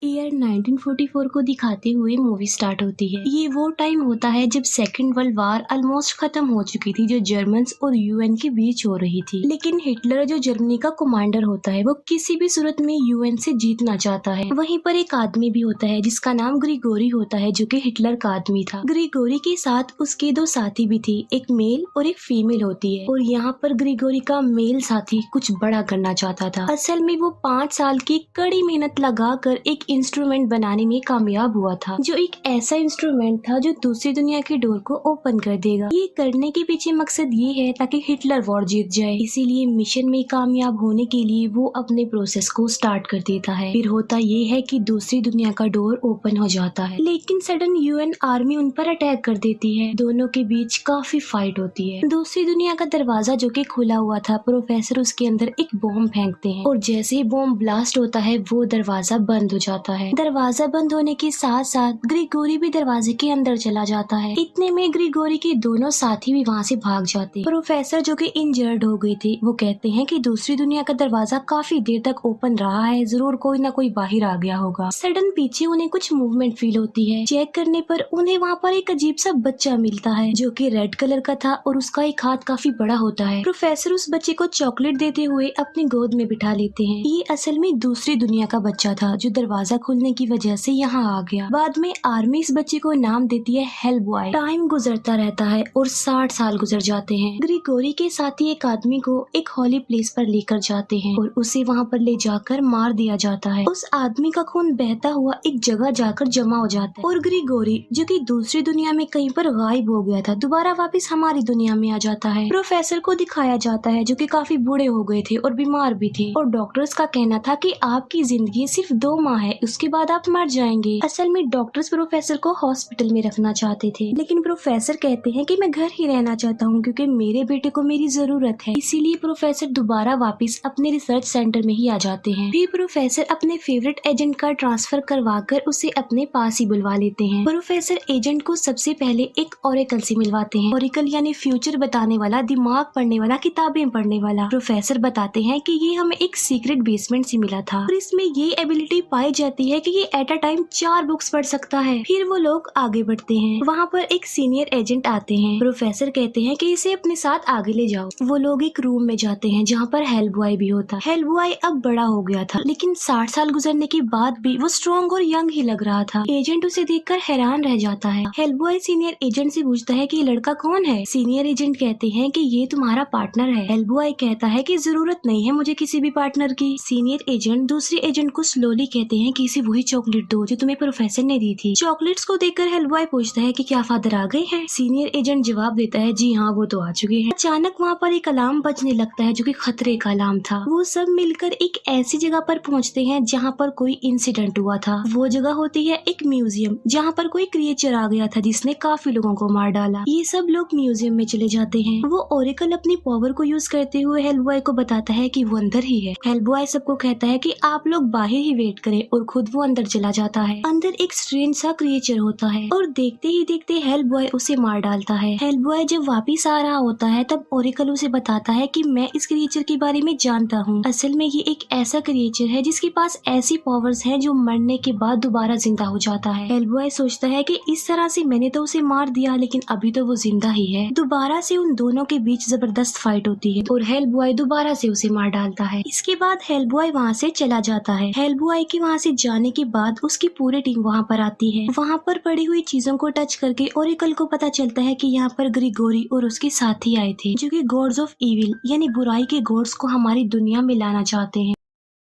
Year 1944 को दिखाते हुए मूवी स्टार्ट होती है। ये वो टाइम होता है जब सेकेंड वर्ल्ड वार ऑलमोस्ट खत्म हो चुकी थी, जो जर्मन्स और यूएन के बीच हो रही थी। लेकिन हिटलर, जो जर्मनी का कमांडर होता है, वो किसी भी सूरत में यूएन से जीतना चाहता है। वहीं पर एक आदमी भी होता है जिसका नाम ग्रिगोरी होता है, जो कि हिटलर का आदमी था। ग्रिगोरी के साथ उसके दो साथी भी थी, एक मेल और एक फीमेल होती है। और यहाँ पर ग्रिगोरी का मेल साथी कुछ बड़ा करना चाहता था। असल में वो 5 साल की कड़ी मेहनत लगाकर एक इंस्ट्रूमेंट बनाने में कामयाब हुआ था, जो एक ऐसा इंस्ट्रूमेंट था जो दूसरी दुनिया के डोर को ओपन कर देगा। ये करने के पीछे मकसद ये है ताकि हिटलर वॉर जीत जाए। इसीलिए मिशन में कामयाब होने के लिए वो अपने प्रोसेस को स्टार्ट कर देता है। फिर होता ये है कि दूसरी दुनिया का डोर ओपन हो जाता है, लेकिन सडन यूएन आर्मी उन पर अटैक कर देती है। दोनों के बीच काफी फाइट होती है। दूसरी दुनिया का दरवाजा जो कि खुला हुआ था, प्रोफेसर उसके अंदर एक बॉम्ब फेंकते हैं और जैसे ही बॉम्ब ब्लास्ट होता है वो दरवाजा बंद हो जाता है। दरवाजा बंद होने के साथ साथ ग्रिगोरी भी दरवाजे के अंदर चला जाता है। इतने में ग्रिगोरी के दोनों साथी भी वहाँ से भाग जाते हैं। प्रोफेसर जो कि इंजर्ड हो गई थी, वो कहते हैं कि दूसरी दुनिया का दरवाजा काफी देर तक ओपन रहा है, जरूर कोई ना कोई बाहर आ गया होगा। सडन पीछे उन्हें कुछ मूवमेंट फील होती है। चेक करने पर उन्हें वहाँ पर एक अजीब सा बच्चा मिलता है जो कि रेड कलर का था और उसका एक हाथ काफी बड़ा होता है। प्रोफेसर उस बच्चे को चॉकलेट देते हुए अपनी गोद में बिठा लेते हैं। ये असल में दूसरी दुनिया का बच्चा था जो दरवाजा खुलने की वजह से यहाँ आ गया। बाद में आर्मी इस बच्चे को नाम देती है हेल बॉय। टाइम गुजरता रहता है और 60 साल गुजर जाते हैं। ग्रिगोरी के साथ ही एक आदमी को एक हॉली प्लेस पर लेकर जाते हैं और उसे वहाँ पर ले जाकर मार दिया जाता है। उस आदमी का खून बहता हुआ एक जगह जाकर जमा हो जाता है और ग्रिगोरी, जो कि दूसरी दुनिया में कहीं पर गायब हो गया था, दोबारा वापस हमारी दुनिया में आ जाता है। प्रोफेसर को दिखाया जाता है जो कि काफी बूढ़े हो गए थे और बीमार भी थे, और डॉक्टर्स का कहना था कि आपकी जिंदगी सिर्फ 2 माह है, उसके बाद आप मर जाएंगे। असल में डॉक्टर्स प्रोफेसर को हॉस्पिटल में रखना चाहते थे, लेकिन प्रोफेसर कहते हैं कि मैं घर ही रहना चाहता हूँ क्योंकि मेरे बेटे को मेरी जरूरत है। इसीलिए प्रोफेसर दोबारा वापस अपने रिसर्च सेंटर में ही आ जाते हैं। फिर प्रोफेसर अपने फेवरेट एजेंट का ट्रांसफर करवाकर उसे अपने पास ही बुलवा लेते हैं। प्रोफेसर एजेंट को सबसे पहले एक ओरेकल से मिलवाते हैं। ओरेकल यानी फ्यूचर बताने वाला, दिमाग पढ़ने वाला, किताबें पढ़ने वाला। प्रोफेसर बताते हैं कि ये हमें एक सीक्रेट बेसमेंट से मिला था और इसमें ये एबिलिटी पाई जाती है कि ये एट अ टाइम 4 बुक्स पढ़ सकता है। फिर वो लोग आगे बढ़ते हैं। वहाँ पर एक सीनियर एजेंट आते हैं। प्रोफेसर कहते हैं कि इसे अपने साथ आगे ले जाओ। वो लोग एक रूम में जाते हैं जहाँ पर हेल बॉय भी होता। हेल बॉय अब बड़ा हो गया था, लेकिन 60 साल गुजरने के बाद भी वो स्ट्रॉन्ग और यंग ही लग रहा था। एजेंट उसे देखकर हैरान रह जाता है। हेल बॉय सीनियर एजेंट से पूछता है कि ये लड़का कौन है। सीनियर एजेंट कहते हैं कि ये तुम्हारा पार्टनर है। हेल बॉय कहता है कि जरूरत नहीं है मुझे किसी भी पार्टनर की। सीनियर एजेंट दूसरे एजेंट को स्लोली कहते हैं कि इसे वही चॉकलेट दो जो तुम्हें प्रोफेसर ने दी थी। चॉकलेट्स को देखकर हेल बॉय पूछता है कि क्या फादर आ गए हैं। सीनियर एजेंट जवाब देता है जी हाँ, वो तो आ चुके हैं। अचानक वहाँ पर एक अलार्म बजने लगता है जो कि खतरे का अलार्म था। वो सब मिलकर एक ऐसी जगह पर पहुँचते हैं जहाँ पर कोई इंसिडेंट हुआ था। वो जगह होती है एक म्यूजियम, जहाँ पर कोई क्रिएचर आ गया था जिसने काफी लोगों को मार डाला। ये सब लोग म्यूजियम में चले जाते हैं। वो ओरेकल अपनी पावर को यूज करते हुए हेल बॉय को बताता है कि वो अंदर ही है। हेल बॉय सबको कहता है कि आप लोग बाहर ही वेट करें और खुद वो अंदर चला जाता है। अंदर एक स्ट्रेंज सा क्रिएचर होता है और देखते ही देखते हेल बॉय उसे मार डालता है। हेल बॉय जब वापिस आ रहा होता है तब ओरेकल उसे बताता है कि मैं इस क्रिएचर के बारे में जानता हूँ। असल में ये एक ऐसा क्रिएचर है जिसके पास ऐसी पावर्स हैं जो मरने के बाद दोबारा जिंदा हो जाता है। हेल बॉय सोचता है कि इस तरह से मैंने तो उसे मार दिया, लेकिन अभी तो वो जिंदा ही है। दोबारा से उन दोनों के बीच जबरदस्त फाइट होती है और हेल बॉय दोबारा से उसे मार डालता है। इसके बाद हेल बॉय वहाँ से चला जाता है। हेल बॉय के वहाँ से जाने के बाद उसकी पूरी टीम वहाँ पर आती है। वहाँ पर पड़ी हुई चीजों को टच करके ओरेकल को पता चलता है कि यहाँ पर ग्रिगोरी और उसके साथी आए थे जो कि गॉड्स ऑफ इविल यानी बुराई के गॉड्स को हमारी दुनिया में लाना चाहते हैं।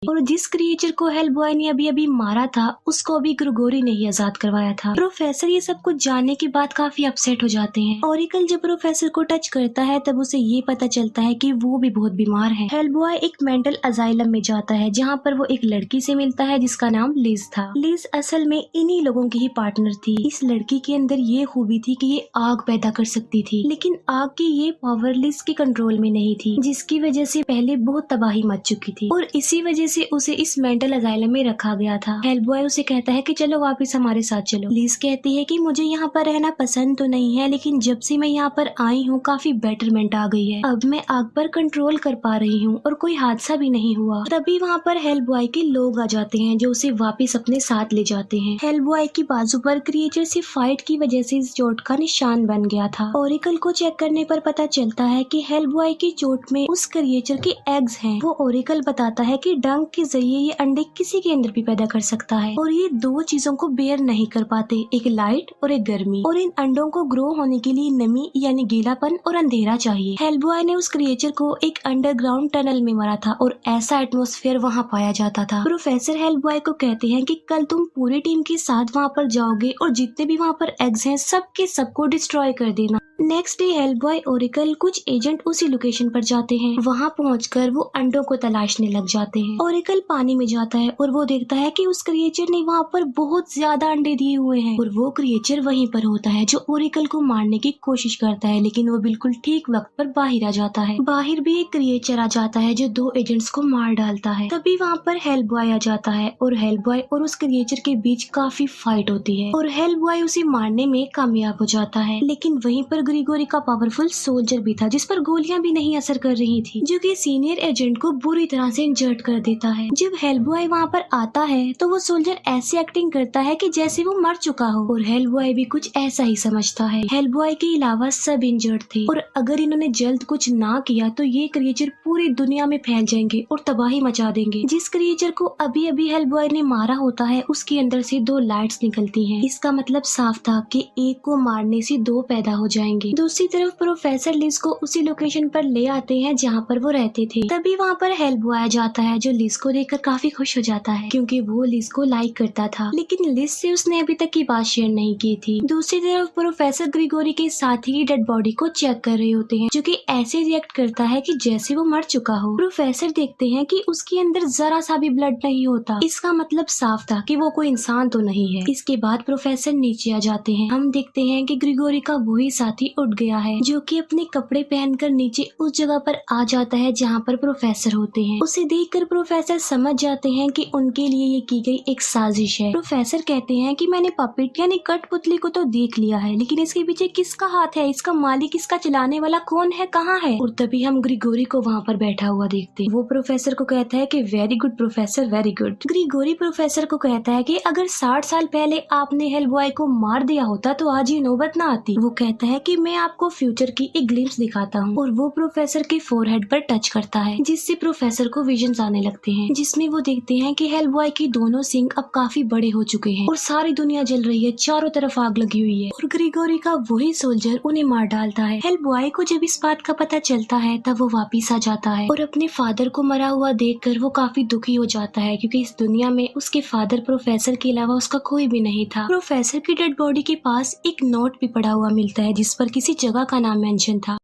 और जिस क्रिएचर को हेल बॉय ने अभी अभी मारा था उसको अभी ग्रिगोरी ने ही आजाद करवाया था। प्रोफेसर ये सब कुछ जानने के बाद काफी अपसेट हो जाते हैं। ओरेकल जब प्रोफेसर को टच करता है तब उसे ये पता चलता है कि वो भी बहुत बीमार है। हेल बॉय एक मेंटल अजाइलम में जाता है जहाँ पर वो एक लड़की से मिलता है जिसका नाम लिज था। लिज असल में इन्हीं लोगों की ही पार्टनर थी। इस लड़की के अंदर ये खूबी थी कि ये आग पैदा कर सकती थी, लेकिन आग की ये पावर लिज के कंट्रोल में नहीं थी, जिसकी वजह से पहले बहुत तबाही मच चुकी थी और इसी वजह से उसे इस मेंटल अजाइलम में रखा गया था। हेलबॉय उसे कहता है कि चलो वापस हमारे साथ चलो। लिज कहती है कि मुझे यहाँ पर रहना पसंद तो नहीं है, लेकिन जब से मैं यहाँ पर आई हूँ काफी बेटरमेंट आ गई है। अब मैं आग पर कंट्रोल कर पा रही हूँ और कोई हादसा भी नहीं हुआ। तभी वहाँ पर हेलबॉय के लोग आ जाते हैं जो उसे वापस अपने साथ ले जाते हैं। हेलबॉय की बाजू पर क्रिएचर से फाइट की वजह से इस चोट का निशान बन गया था। ओरेकल को चेक करने पर पता चलता है कि हेलबॉय की चोट में उस क्रिएचर के एग्स हैं। वो ओरेकल बताता है कि डंक के जरिए ये अंडे किसी के अंदर भी पैदा कर सकता है और ये दो चीजों को बेयर नहीं कर पाते, एक लाइट और एक गर्मी। और इन अंडों को ग्रो होने के लिए नमी यानी गीलापन और अंधेरा चाहिए। हेलबॉय ने उस क्रिएचर को एक अंडरग्राउंड टनल में मारा था और ऐसा एटमॉस्फेयर वहाँ पाया जाता था। प्रोफेसर हेलबॉय को कहते हैं कि कल तुम पूरी टीम के साथ वहाँ पर जाओगे और जितने भी वहाँ पर एग्स हैं सबके सबको डिस्ट्रॉय कर देना। नेक्स्ट डे हेलबॉय ओरेकल कुछ एजेंट उसी लोकेशन पर जाते हैं। वहाँ पहुंचकर वो अंडों को तलाशने लग जाते हैं। ओरेकल पानी में जाता है और वो देखता है कि उस क्रिएचर ने वहाँ पर बहुत ज्यादा अंडे दिए हुए हैं और वो क्रिएचर वहीं पर होता है जो ओरेकल को मारने की कोशिश करता है, लेकिन वो बिल्कुल ठीक वक्त पर बाहर आ जाता है। बाहर भी एक क्रिएचर आ जाता है जो दो एजेंट्स को मार डालता है। तभी वहाँ पर हेलबॉय आ जाता है और हेलबॉय और उस क्रिएचर के बीच काफी फाइट होती है और हेलबॉय उसे मारने में कामयाब हो जाता है। लेकिन वहीं पर ग्रिगोरी का पावरफुल सोल्जर भी था जिस पर गोलियां भी नहीं असर कर रही थी, जो कि सीनियर एजेंट को बुरी तरह से इंजर्ड कर देता है। जब हेलबॉय वहाँ पर आता है तो वो सोल्जर ऐसी एक्टिंग करता है कि जैसे वो मर चुका हो और हेलबॉय भी कुछ ऐसा ही समझता है। हेलबॉय के अलावा सब इंजर्ड थे और अगर इन्होंने जल्द कुछ ना किया तो ये क्रिएचर पूरी दुनिया में फैल जाएंगे और तबाही मचा देंगे। जिस क्रिएचर को अभी अभी हेलबॉय ने मारा होता है उसके अंदर से दो लाइट्स निकलती हैं। इसका मतलब साफ था कि एक को मारने से दो पैदा हो जाएंगे। दूसरी तरफ प्रोफेसर लिज को उसी लोकेशन पर ले आते हैं जहाँ पर वो रहते थे। तभी वहाँ पर हेलबॉय आ जाता है जो लिज को देखकर काफी खुश हो जाता है क्योंकि वो लिज को लाइक करता था, लेकिन लिज से उसने अभी तक की बात शेयर नहीं की थी। दूसरी तरफ प्रोफेसर ग्रिगोरी के साथ ही डेड बॉडी को चेक कर रहे होते हैं जो कि ऐसे रिएक्ट करता है कि जैसे वो मर चुका हो। प्रोफेसर देखते हैं कि उसके अंदर जरा सा भी ब्लड नहीं होता। इसका मतलब साफ था कि वो कोई इंसान तो नहीं है। इसके बाद प्रोफेसर नीचे आ जाते हैं। हम देखते हैं कि ग्रिगोरी का वही साथी उठ गया है जो कि अपने कपड़े पहनकर नीचे उस जगह पर आ जाता है जहाँ पर प्रोफेसर होते हैं। उसे देखकर प्रोफेसर समझ जाते हैं कि उनके लिए ये की गई एक साजिश है। प्रोफेसर कहते हैं कि मैंने पपेट यानी कठपुतली को तो देख लिया है, लेकिन इसके पीछे किसका हाथ है, इसका मालिक, इसका चलाने वाला कौन है, कहाँ है। और तभी हम ग्रिगोरी को वहाँ पर बैठा हुआ देखते हैं। वो प्रोफेसर को कहता है कि very good professor, very good. Grigori professor को कहता है कि अगर 60 साल पहले आपने हेलबॉय को मार दिया होता तो आज ये नौबत ना आती। वो कहता है कि मैं आपको फ्यूचर की एक ग्लिम्स दिखाता हूँ और वो प्रोफेसर के फोरहेड पर टच करता है जिससे प्रोफेसर को विजन्स आने लगते हैं, जिसमें वो देखते हैं कि हेलबॉय के दोनों सिंग अब काफी बड़े हो चुके हैं और सारी दुनिया जल रही है, चारों तरफ आग लगी हुई है और ग्रिगोरी का वही सोल्जर उन्हें मार डालता है। हेलबॉय को जब इस बात का पता चलता है तब वो वापिस आ जाता है और अपने फादर को मरा हुआ देखकर वो काफी दुखी हो जाता है क्योंकि इस दुनिया में उसके फादर प्रोफेसर के अलावा उसका कोई भी नहीं था। प्रोफेसर की डेड बॉडी के पास एक नोट भी पड़ा हुआ मिलता है जिस पर किसी जगह का नाम मेंशन था।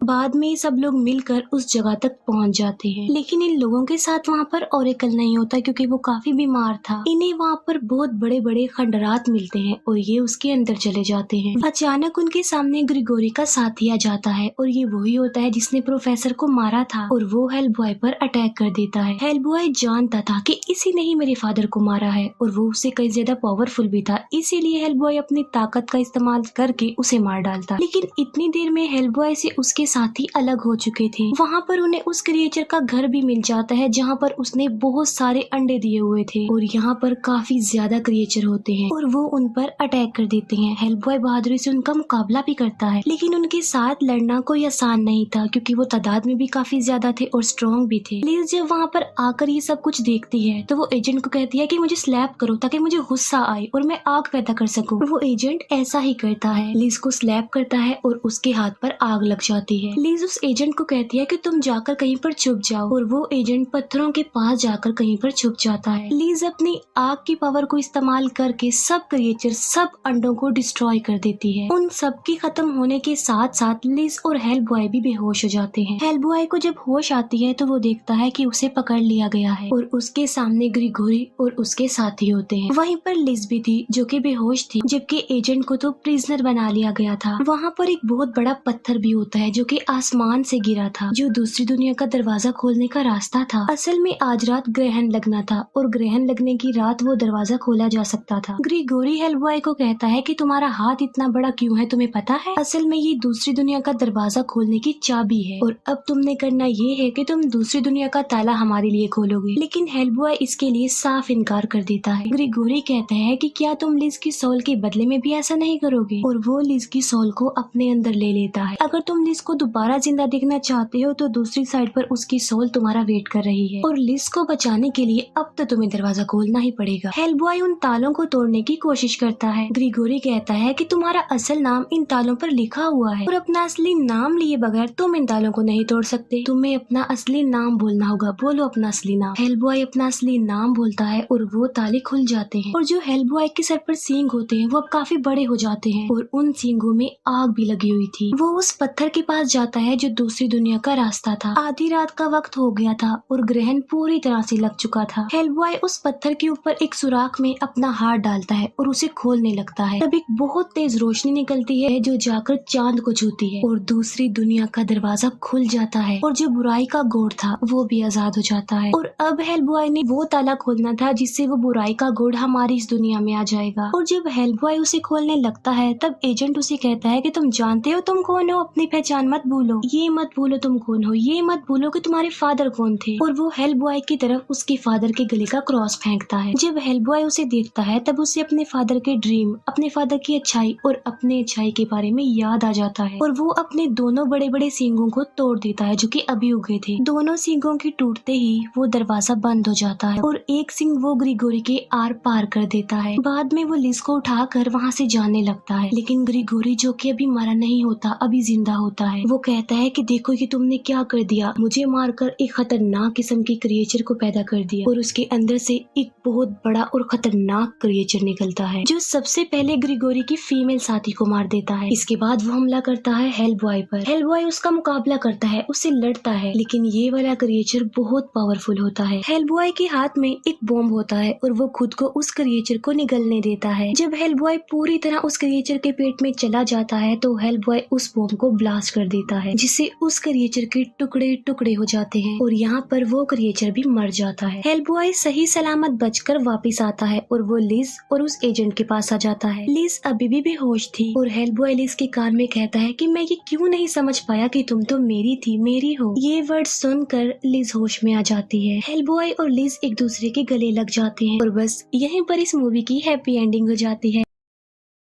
बाद में सब लोग मिलकर उस जगह तक पहुंच जाते हैं, लेकिन इन लोगों के साथ वहाँ पर ओरेकल नहीं होता क्योंकि वो काफी बीमार था। इन्हें वहाँ पर बहुत बड़े बड़े खंडरात मिलते हैं और ये उसके अंदर चले जाते हैं। अचानक उनके सामने ग्रिगोरी का साथी आ जाता है और ये वही होता है जिसने प्रोफेसर को मारा था और वो हेलबॉय पर अटैक कर देता है। हेलबॉय जानता था कि इसी ने ही मेरे फादर को मारा है और वो उससे कई ज्यादा पावरफुल भी था, इसीलिए हेलबॉय अपनी ताकत का इस्तेमाल करके उसे मार डालता। लेकिन इतनी देर में हेलबॉय से उसके साथी अलग हो चुके थे। वहाँ पर उन्हें उस क्रिएचर का घर भी मिल जाता है जहाँ पर उसने बहुत सारे अंडे दिए हुए थे और यहाँ पर काफी ज्यादा क्रिएचर होते हैं और वो उन पर अटैक कर देते हैं। हेलबॉय बहादुरी से उनका मुकाबला भी करता है, लेकिन उनके साथ लड़ना कोई आसान नहीं था क्योंकि वो तादाद में भी काफी ज्यादा थे और स्ट्रॉन्ग भी थे। लिज जब वहाँ पर आकर ये सब कुछ देखती है तो वो एजेंट को कहती है कि मुझे स्लैप करो ताकि मुझे गुस्सा आए और मैं आग पैदा कर सकूं। वो एजेंट ऐसा ही करता है, लिज को स्लैप करता है और उसके हाथ पर आग लग जाती है। लिज उस एजेंट को कहती है कि तुम जाकर कहीं पर छुप जाओ और वो एजेंट पत्थरों के पास जाकर कहीं पर छुप जाता है। लिज अपनी आग की पावर को इस्तेमाल करके सब क्रिएचर, सब अंडों को डिस्ट्रॉय कर देती है। उन सब की खत्म होने के साथ साथ लिज और हेलबॉय भी बेहोश हो जाते हैं। हेलबॉय को जब होश आती है तो वो देखता है कि उसे पकड़ लिया गया है और उसके सामने ग्रिगोरी और उसके साथी होते हैं। वहीं पर लिज भी थी जो कि बेहोश थी, जबकि एजेंट को तो प्रिजनर बना लिया गया था। वहाँ पर एक बहुत बड़ा पत्थर भी होता है जो जो कि आसमान से गिरा था, जो दूसरी दुनिया का दरवाजा खोलने का रास्ता था। असल में आज रात ग्रहण लगना था और ग्रहण लगने की रात वो दरवाजा खोला जा सकता था। ग्रिगोरी हेलबॉय को कहता है कि तुम्हारा हाथ इतना बड़ा क्यों है, तुम्हें पता है? असल में ये दूसरी दुनिया का दरवाजा खोलने की चाबी है और अब तुमने करना ये है कि तुम दूसरी दुनिया का ताला हमारे लिए खोलोगे। लेकिन हेलबॉय इसके लिए साफ इनकार कर देता है। ग्रिगोरी कहता है कि क्या तुम लिज की सोल के बदले में भी ऐसा नहीं करोगे, और वो लिज की सोल को अपने अंदर ले लेता है। अगर तुम लिज को दोबारा जिंदा देखना चाहते हो तो दूसरी साइड पर उसकी सोल तुम्हारा वेट कर रही है, और लिज को बचाने के लिए अब तो तुम्हें दरवाजा खोलना ही पड़ेगा। हेलबॉय उन तालों को तोड़ने की कोशिश करता है। ग्रिगोरी कहता है कि तुम्हारा असल नाम इन तालों पर लिखा हुआ है और अपना असली नाम लिए बगैर तुम इन तालों को नहीं तोड़ सकते। तुम्हें अपना असली नाम बोलना होगा, बोलो अपना असली नाम। हेलबॉय अपना असली नाम बोलता है और वो ताले खुल जाते हैं, और जो हेलबॉय के सर पर सींग होते हैं वो अब काफी बड़े हो जाते हैं और उन सींगों में आग भी लगी हुई थी। वो उस पत्थर के पास जाता है जो दूसरी दुनिया का रास्ता था। आधी रात का वक्त हो गया था और ग्रहण पूरी तरह से लग चुका था। हेलबॉय उस पत्थर के ऊपर एक सुराख में अपना हाथ डालता है और उसे खोलने लगता है। तब एक बहुत तेज रोशनी निकलती है जो जाकर चांद को छूती है और दूसरी दुनिया का दरवाजा खुल जाता है, और जो बुराई का गोड़ था वो भी आजाद हो जाता है। और अब हेलबॉय ने वो ताला खोलना था जिससे वो बुराई का गोड़ हमारी इस दुनिया में आ जाएगा। और जब हेलबॉय उसे खोलने लगता है तब एजेंट उसे कहता है कि तुम जानते हो तुम कौन हो, अपनी पहचान मत भूलो, ये मत भूलो तुम कौन हो, ये मत भूलो कि तुम्हारे फादर कौन थे। और वो हेलबॉय की तरफ उसके फादर के गले का क्रॉस फेंकता है। जब हेलबॉय उसे देखता है तब उसे अपने फादर के ड्रीम, अपने फादर की अच्छाई और अपने अच्छाई के बारे में याद आ जाता है, और वो अपने दोनों बड़े बड़े सींगों को तोड़ देता है जो कि अभी उगे थे। दोनों सींगों के टूटते ही वो दरवाजा बंद हो जाता है और एक सींग वो ग्रिगोरी के आर पार कर देता है। बाद में वो लिज को उठाकर वहाँ से जाने लगता है, लेकिन ग्रिगोरी जो कि अभी मरा नहीं होता, अभी जिंदा होता है। वो कहता है कि देखो ये तुमने क्या कर दिया, मुझे मारकर एक खतरनाक किस्म के क्रिएचर को पैदा कर दिया, और उसके अंदर से एक बहुत बड़ा और खतरनाक क्रिएचर निकलता है जो सबसे पहले ग्रिगोरी की फीमेल साथी को मार देता है। इसके बाद वो हमला करता है हेलबॉय पर। हेलबॉय उसका मुकाबला करता है, उससे लड़ता है, लेकिन ये वाला क्रिएचर बहुत पावरफुल होता है। हेलबॉय के हाथ में एक बॉम्ब होता है और वो खुद को उस क्रिएचर को निगलने देता है। जब हेलबॉय पूरी तरह उस क्रिएचर के पेट में चला जाता है तो हेलबॉय उस बॉम्ब को ब्लास्ट कर देता है, जिससे उस क्रिएचर के टुकड़े टुकड़े हो जाते हैं और यहाँ पर वो क्रिएचर भी मर जाता है। हेलबॉय सही सलामत बचकर वापस आता है और वो लिज और उस एजेंट के पास आ जाता है। लिज अभी भी बेहोश थी और हेलबॉय लिज के कान में कहता है कि मैं ये क्यों नहीं समझ पाया कि तुम तो मेरी थी, मेरी हो। ये वर्ड सुनकर लिज होश में आ जाती है। हेलबॉय और लिज एक दूसरे के गले लग जाते हैं और बस यहीं पर इस मूवी की हैप्पी एंडिंग हो जाती है।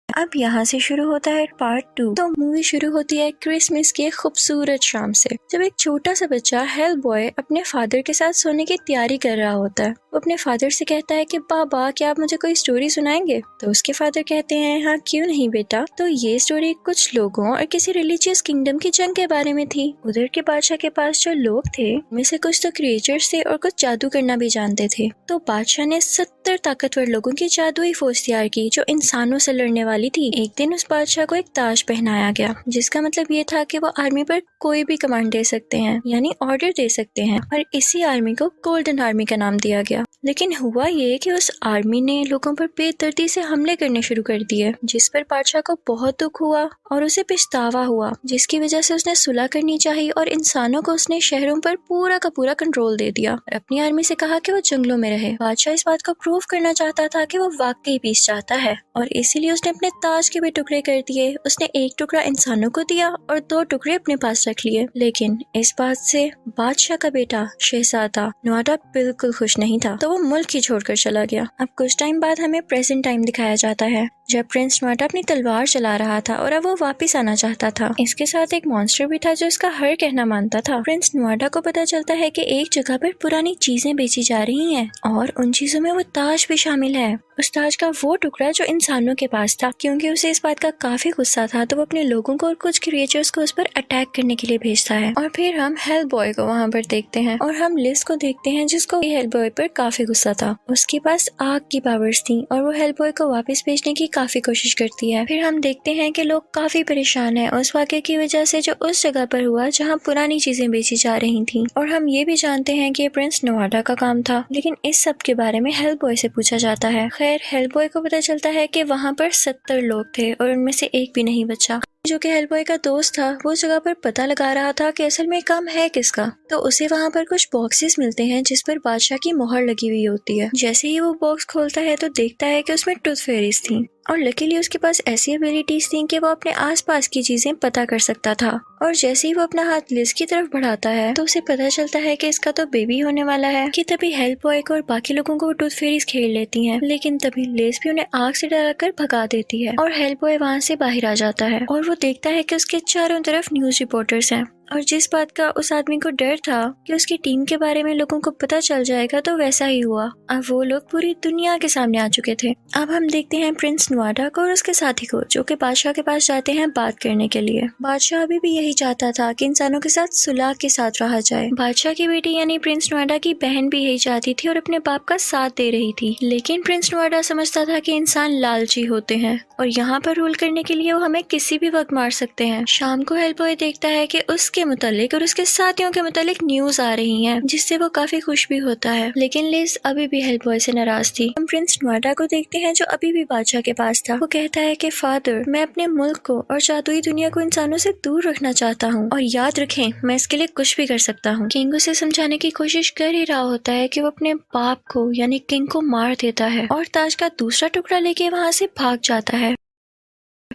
अब यहाँ से शुरू होता है पार्ट 2। तो मूवी शुरू होती है क्रिसमस की एक खूबसूरत शाम से, जब एक छोटा सा बच्चा हेलबॉय अपने फादर के साथ सोने की तैयारी कर रहा होता है। वो अपने फादर से कहता है कि पापा क्या आप मुझे कोई स्टोरी सुनाएंगे? तो उसके फादर कहते हैं हाँ क्यों नहीं बेटा। तो ये स्टोरी कुछ लोगों और किसी रिलीजियस किंगडम की जंग के बारे में थी। उधर के बादशाह के पास जो लोग थे उनमें से कुछ तो क्रिएचर्स थे और कुछ जादू करना भी जानते थे। तो बादशाह ने 70 ताकतवर लोगों की जादुई फौज तैयार की जो इंसानों से लड़ने वाली थी। एक दिन उस बादशाह को एक ताज पहनाया गया, जिसका मतलब ये था कि वो आर्मी पर कोई भी कमांड दे सकते हैं, यानी ऑर्डर दे सकते हैं, और इसी आर्मी को गोल्डन आर्मी का नाम दिया गया। लेकिन हुआ ये कि उस आर्मी ने लोगों पर बेदर्दी से हमले करने शुरू कर दिए, जिस पर बादशाह को बहुत दुख हुआ और उसे पछतावा हुआ, जिसकी वजह से उसने सुलह करनी चाहिए और इंसानों को उसने शहरों पर पूरा का पूरा कंट्रोल दे दिया और अपनी आर्मी से कहा कि वो जंगलों में रहे। बादशाह इस बात को प्रूव करना चाहता था कि वो वाकई पीस चाहता है, और इसीलिए उसने अपने ताज के भी टुकड़े कर दिए। उसने एक टुकड़ा इंसानों को दिया और 2 टुकड़े अपने पास रख लिए। लेकिन इस बात से बादशाह का बेटा शहजादा नुआडा बिल्कुल खुश नहीं था, तो वो मुल्क ही छोड़कर चला गया। अब कुछ टाइम बाद हमें प्रेजेंट टाइम दिखाया जाता है, जब प्रिंस नुआडा अपनी तलवार चला रहा था और अब वो वापस आना चाहता था। इसके साथ एक मॉन्स्टर भी था जो इसका हर कहना मानता था। प्रिंस नुआडा को पता चलता है कि एक जगह पर पुरानी चीजें बेची जा रही हैं और उन चीजों में वो ताज भी शामिल है। उस ताज का वो टुकड़ा जो इंसानों के पास था। क्योंकि उसे इस बात का काफी गुस्सा था तो वो अपने लोगों को और कुछ क्रिएचर्स को उस पर अटैक करने के लिए भेजता है। और फिर हम हेलबॉय को वहाँ पर देखते हैं और हम लिज को देखते हैं जिसको हेलबॉय पर काफी गुस्सा था। उसके पास आग की पावर्स थी और वो हेलबॉय को वापस भेजने की काफी कोशिश करती है। फिर हम देखते हैं कि लोग काफी परेशान हैं उस वाक़े की वजह से जो उस जगह पर हुआ जहाँ पुरानी चीजें बेची जा रही थी। और हम ये भी जानते हैं कि प्रिंस नुआडा का काम था, लेकिन इस सब के बारे में हेलबॉय से पूछा जाता है। खैर हेलबॉय को पता चलता है कि वहाँ पर 70 लोग थे और उनमें से एक भी नहीं बचा। जो कि हेल्प बॉय का दोस्त था, वो जगह पर पता लगा रहा था कि असल में काम है किसका। तो उसे वहाँ पर कुछ बॉक्सेस मिलते हैं जिस पर बादशाह की मोहर लगी हुई होती है। जैसे ही वो बॉक्स खोलता है तो देखता है कि उसमें टूथ फेरीज थी और लकीली उसके पास ऐसी एबिलिटीज थी कि वो अपने आसपास की चीजें पता कर सकता था। और जैसे ही वो अपना हाथ लिज की तरफ बढ़ाता है तो उसे पता चलता है कि इसका तो बेबी होने वाला है। कि तभी हेल्प बॉय को और बाकी लोगों को टूथ फेरीज खेल लेती हैं, लेकिन तभी लिज भी उन्हें आग से डराकर भगा देती है और हेल्प बॉय वहाँ से बाहर आ जाता है और वो देखता है कि उसके चारों तरफ न्यूज रिपोर्टर्स हैं। और जिस बात का उस आदमी को डर था कि उसकी टीम के बारे में लोगों को पता चल जाएगा, तो वैसा ही हुआ। अब वो लोग पूरी दुनिया के सामने आ चुके थे। अब हम देखते हैं प्रिंस नुआडा को और उसके साथी को, जो कि बादशाह के पास जाते हैं बात करने के लिए। बादशाह अभी भी यही चाहता था कि इंसानों के साथ सुलह के साथ रहा जाए। बादशाह की बेटी यानी प्रिंस नुआडा की बहन भी यही चाहती थी और अपने बाप का साथ दे रही थी, लेकिन प्रिंस नुआडा समझता था कि इंसान लालची होते हैं और यहाँ पर रूल करने के लिए वो हमें किसी भी वक्त मार सकते हैं। शाम को हेल्प बॉय देखता है कि उसके मुतालिक और उसके साथियों के मुतालिक न्यूज आ रही हैं, जिससे वो काफी खुश भी होता है, लेकिन लिज अभी भी हेल्प बॉय से नाराज थी। हम प्रिंस नुआडा को देखते हैं जो अभी भी बादशाह के पास था। वो कहता है कि फादर, मैं अपने मुल्क को और जादुई दुनिया को इंसानों से दूर रखना चाहता हूँ और याद रखें मैं इसके लिए कुछ भी कर सकता हूँ। किंग उसे समझाने की कोशिश कर ही रहा होता है कि वो अपने बाप को यानी किंग को मार देता है और ताज का दूसरा टुकड़ा लेके वहाँ से भाग जाता है।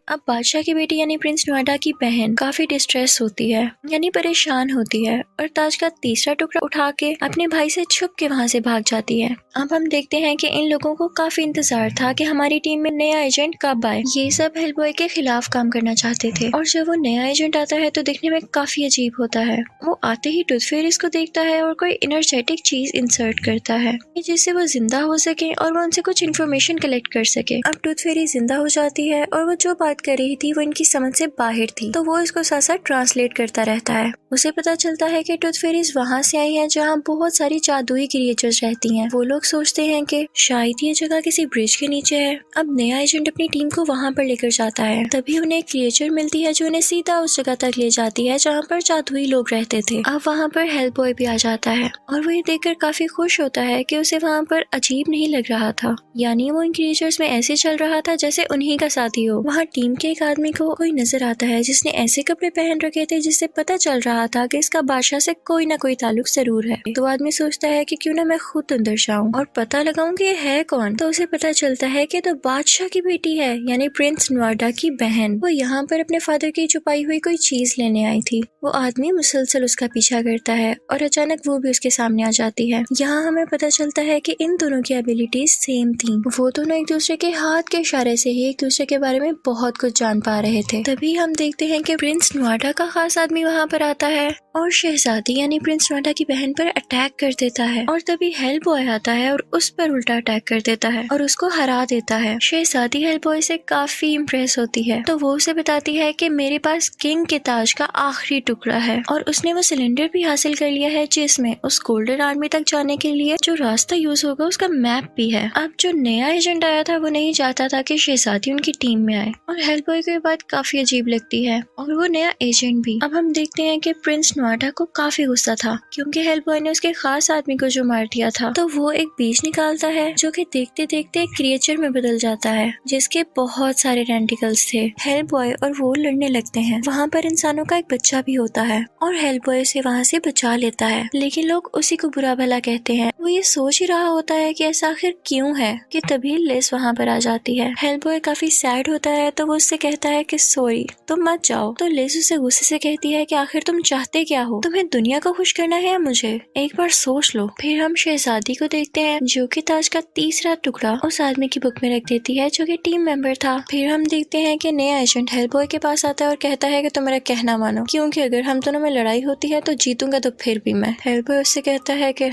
अब बादशाह की बेटी यानी प्रिंस नुआडा की बहन काफी डिस्ट्रेस होती है यानी परेशान होती है और ताज का तीसरा टुकड़ा उठा के अपने भाई से छुप के वहाँ से भाग जाती है। अब हम देखते हैं कि इन लोगों को काफी इंतजार था कि हमारी टीम में नया एजेंट कब आए। ये सब हेल्प बॉय के खिलाफ काम करना चाहते थे और जब वो नया एजेंट आता है तो दिखने में काफी अजीब होता है। वो आते ही टूथ फेरीज को देखता है और कोई एनर्जेटिक चीज इंसर्ट करता है जिससे वो जिंदा हो सके और वो उनसे कुछ इन्फॉर्मेशन कलेक्ट कर सके। अब टूथ फेरी जिंदा हो जाती है और वो जो बात कर रही थी वो इनकी समझ से बाहर थी, तो वो इसको साथ साथ ट्रांसलेट करता रहता है। उसे पता चलता है कि टूथ फेरीज वहाँ से आई हैं जहाँ बहुत सारी जादुई क्रिएचर्स रहती हैं। वो लोग सोचते हैं कि शायद ये जगह किसी ब्रिज के नीचे है। अब नया एजेंट अपनी टीम को वहाँ पर लेकर जाता है, तभी उन्हें एक क्रिएचर मिलती है जो उन्हें सीधा उस जगह तक ले जाती है जहाँ पर जादुई लोग रहते थे। अब वहाँ पर हेल्प बॉय भी आ जाता है और वो ये देखकर काफी खुश होता है कि उसे वहाँ पर अजीब नहीं लग रहा था, यानी वो इन क्रिएचर्स में ऐसे चल रहा था जैसे उन्हीं का साथी हो। वहाँ टीम के एक आदमी को कोई नजर आता है जिसने ऐसे कपड़े पहन रखे थे जिससे पता चल रहा था कि इसका बादशाह से कोई ना कोई ताल्लुक जरूर है। तो आदमी सोचता है कि क्यों ना मैं खुद अंदर जाऊं और पता लगाऊं कि ये है कौन। तो उसे पता चलता है कि तो बादशाह की बेटी है यानी प्रिंस नुआडा की बहन। वो यहाँ पर अपने फादर की छुपाई हुई कोई चीज लेने आई थी। वो आदमी मुसलसल उसका पीछा करता है और अचानक वो भी उसके सामने आ जाती है। यहाँ हमें पता चलता है कि इन दोनों की एबिलिटीज सेम थी। वो दोनों एक दूसरे के हाथ के इशारे से ही एक दूसरे के बारे में बहुत कुछ जान पा रहे थे। तभी हम देखते हैं कि प्रिंस नुआडा का खास आदमी वहाँ पर आता है और शहजादी यानी प्रिंस नुआडा की बहन पर अटैक कर देता है और तभी हेल्प बॉय आता है और उस पर उल्टा अटैक कर देता है और उसको हरा देता है। शहजादी हेल्प बॉय से काफी इम्प्रेस होती है, तो वो उसे बताती है कि मेरे पास किंग के ताज का आखिरी टुकड़ा है और उसने वो सिलेंडर भी हासिल कर लिया है जिसमें उस गोल्डन आर्मी तक जाने के लिए जो रास्ता यूज होगा उसका मैप भी है। अब जो नया एजेंट आया था वो नहीं चाहता था कि शहजादी उनकी टीम में आए और हेल्प बॉय को ये बात काफी अजीब लगती है और वो नया एजेंट भी। अब हम देखते हैं कि प्रिंस नुआडा को काफी गुस्सा था क्योंकि हेल्प बॉय ने उसके खास आदमी को जो मार दिया था। तो वो एक बीज निकालता है जो कि देखते देखते एक क्रिएचर में बदल जाता है जिसके बहुत सारे टेंटिकल्स थे। हेल्प बॉय और वो लड़ने लगते हैं। वहाँ पर इंसानों का एक बच्चा भी होता है और हेल्प बॉय उसे वहाँ से बचा लेता है, लेकिन लोग उसी को बुरा भला कहते हैं। वो ये सोच ही रहा होता है कि ऐसा आखिर क्यों है कि तभी लिज वहाँ पर आ जाती है। हेल्प बॉय काफी सैड होता है तो वो उससे कहता है कि सॉरी तुम मत जाओ। तो लिज उसे गुस्से से कहती है कि आखिर तुम चाहते क्या हो, तुम्हें दुनिया को खुश करना है या मुझे, एक बार सोच लो। फिर हम शहजादी को देखते हैं जो कि ताज का तीसरा टुकड़ा उस आदमी की बुक में रख देती है जो कि टीम मेंबर था। फिर हम देखते हैं कि नया एजेंट हेल्प बॉय के पास आता है और कहता है कि तुम मेरा कहना मानो क्योंकि अगर हम दोनों में लड़ाई होती है तो जीतूंगा तो फिर भी मैं। हेल्प बॉय उससे कहता है कि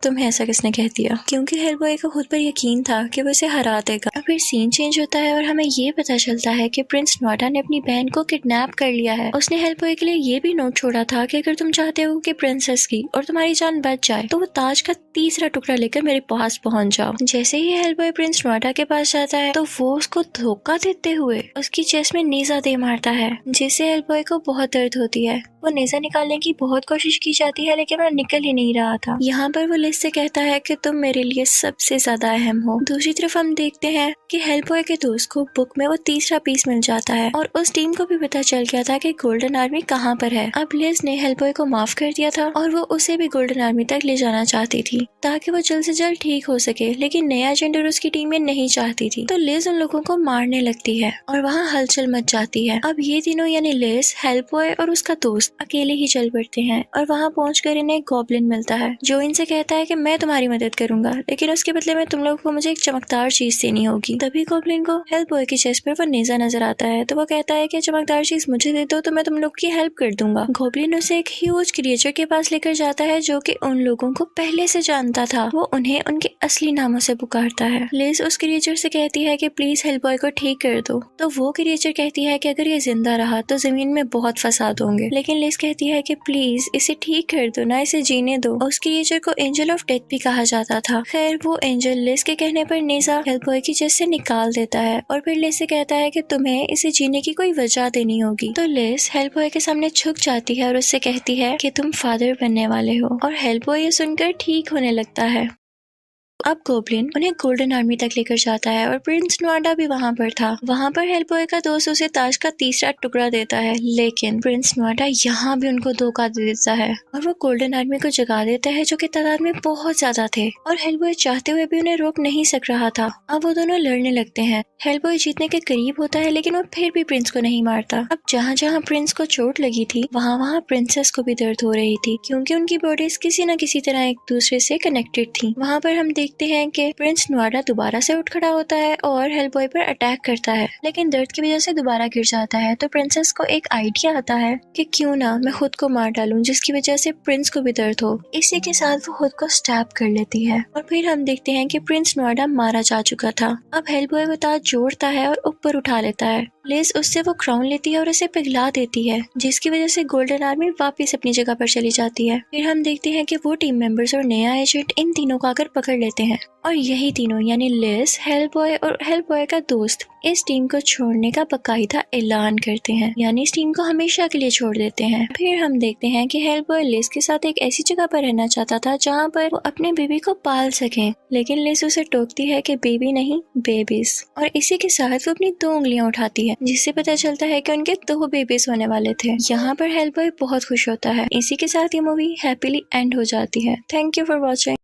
तुम्हें ऐसा किसने कह दिया, क्योंकि हेल्प बॉय को खुद पर यकीन था कि वो उसे हरा देगा। फिर सीन चेंज होता है और हमें ये पता चलता है कि प्रिंस नुआडा ने अपनी बहन को किडनैप कर लिया है। उसने हेल्प बॉय के लिए ये भी नोट छोड़ा था कि अगर तुम चाहते हो कि प्रिंसेस की और तुम्हारी जान बच जाए तो वो ताज का तीसरा टुकड़ा लेकर मेरे पास पहुंच जाओ। जैसे ही हेल्प बॉय प्रिंस नुआडा के पास जाता है तो वो उसको धोखा देते हुए उसकी चेस्ट में नीजा दे मारता है जिससे हेल्प बॉय को बहुत दर्द होती है। वो नेजा निकालने की बहुत कोशिश की जाती है लेकिन वो निकल ही नहीं रहा था। यहाँ पर वो लिज से कहता है कि तुम मेरे लिए सबसे ज्यादा अहम हो। दूसरी तरफ हम देखते हैं कि हेल्पबॉय के दोस्त को बुक में वो तीसरा पीस मिल जाता है और उस टीम को भी पता चल गया था कि गोल्डन आर्मी कहाँ पर है। अब लिज ने हेल्पबॉय को माफ कर दिया था और वो उसे भी गोल्डन आर्मी तक ले जाना चाहती थी ताकि वो जल्द से जल्द ठीक हो सके, लेकिन नया एजेंट और उसकी टीम में नहीं चाहती थी। तो लिज उन लोगों को मारने लगती है और वहाँ हलचल मच जाती है। अब ये तीनों यानी लिज, हेल्पबॉय और उसका दोस्त अकेले ही चल पड़ते हैं और वहाँ पहुंचकर इन्हें एक गॉब्लिन मिलता है जो इनसे कहता है कि मैं तुम्हारी मदद करूंगा, लेकिन उसके बदले में तुम लोगों को मुझे एक चमकदार चीज देनी होगी। तभी गॉब्लिन को हेल्पबॉय की चेस्ट पर वो नेजा नजर आता है तो वो कहता है कि चमकदार चीज मुझे दे दो तो मैं तुम लोग की हेल्प कर दूंगा। गॉब्लिन उसे एक ह्यूज क्रिएचर के पास लेकर जाता है जो कि उन लोगों को पहले से जानता था। वो उन्हें उनके असली नामों से पुकारता है। लिज उस क्रिएचर से कहती है कि प्लीज हेल्पबॉय को ठीक कर दो। तो वो क्रिएचर कहती है कि अगर ये जिंदा रहा तो जमीन में बहुत फसाद होंगे, लेकिन लिज कहती है कि प्लीज इसे ठीक कर दो ना, इसे जीने दो। उस क्रिएचर को एंजल ऑफ डेथ भी कहा जाता था। खैर वो एंजल लिज के कहने पर नेजा हेल्पबॉय की चेस्ट से निकाल देता है और फिर लिज से कहता है कि तुम्हें इसे जीने की कोई वजह देनी होगी। तो लिज हेल्पबॉय के सामने झुक जाती है और उससे कहती है कि तुम फादर बनने वाले हो और हेल्पबॉय ये सुनकर ठीक होने लगता है। अब गॉब्लिन उन्हें गोल्डन आर्मी तक लेकर जाता है और प्रिंस नुआडा भी वहाँ पर था। वहाँ पर हेल्पबॉय का दोस्त उसे ताज का तीसरा टुकड़ा देता है, लेकिन प्रिंस नुआडा यहाँ भी उनको धोखा दे देता है और वो गोल्डन आर्मी को जगा देता है जो कि तादाद में बहुत ज्यादा थे और हेल्पबॉय चाहते हुए भी उन्हें रोक नहीं सक रहा था। अब वो दोनों लड़ने लगते हैं। हेल्पबॉय जीतने के करीब होता है लेकिन वो फिर भी प्रिंस को नहीं मारता। अब जहाँ जहाँ प्रिंस को चोट लगी थी वहाँ वहाँ प्रिंसेस को भी दर्द हो रही थी क्योंकि उनकी बॉडीज किसी न किसी तरह एक दूसरे से कनेक्टेड थी। वहाँ पर हम देखते हैं कि प्रिंस नुआडा दोबारा से उठ खड़ा होता है और हेल्पबॉय पर अटैक करता है, लेकिन दर्द की वजह से दोबारा गिर जाता है। तो प्रिंसेस को एक आइडिया आता है कि क्यों ना मैं खुद को मार डालूं जिसकी वजह से प्रिंस को भी दर्द हो। इसी के साथ वो खुद को स्टैब कर लेती है और फिर हम देखते हैं कि प्रिंस नुआडा मारा जा चुका था। अब हेल्पबॉय वो ताज जोड़ता है और ऊपर उठा लेता है। लिज उससे वो क्राउन लेती है और उसे पिघला देती है जिसकी वजह से गोल्डन आर्मी वापस अपनी जगह पर चली जाती है। फिर हम देखते हैं कि वो टीम मेंबर्स और नया एजेंट इन तीनों को आकर पकड़ लेते हैं और यही तीनों यानी लिज, हेल्पबॉय और हेल्पबॉय का दोस्त इस टीम को छोड़ने का बाकायदा ऐलान करते हैं, यानी इस टीम को हमेशा के लिए छोड़ देते हैं। फिर हम देखते हैं कि हेल्पबॉय लिज के साथ एक ऐसी जगह पर रहना चाहता था जहाँ पर वो अपने बेबी को पाल सके, लेकिन लिज उसे टोकती है कि बेबी नहीं बेबीज, और इसी के साथ वो अपनी 2 उंगलियां उठाती है जिससे पता चलता है कि उनके 2 बेबीज होने वाले थे। यहाँ पर हेल्पबॉय बहुत खुश होता है। इसी के साथ ये मूवी हैप्पीली एंड हो जाती है। Thank you for watching.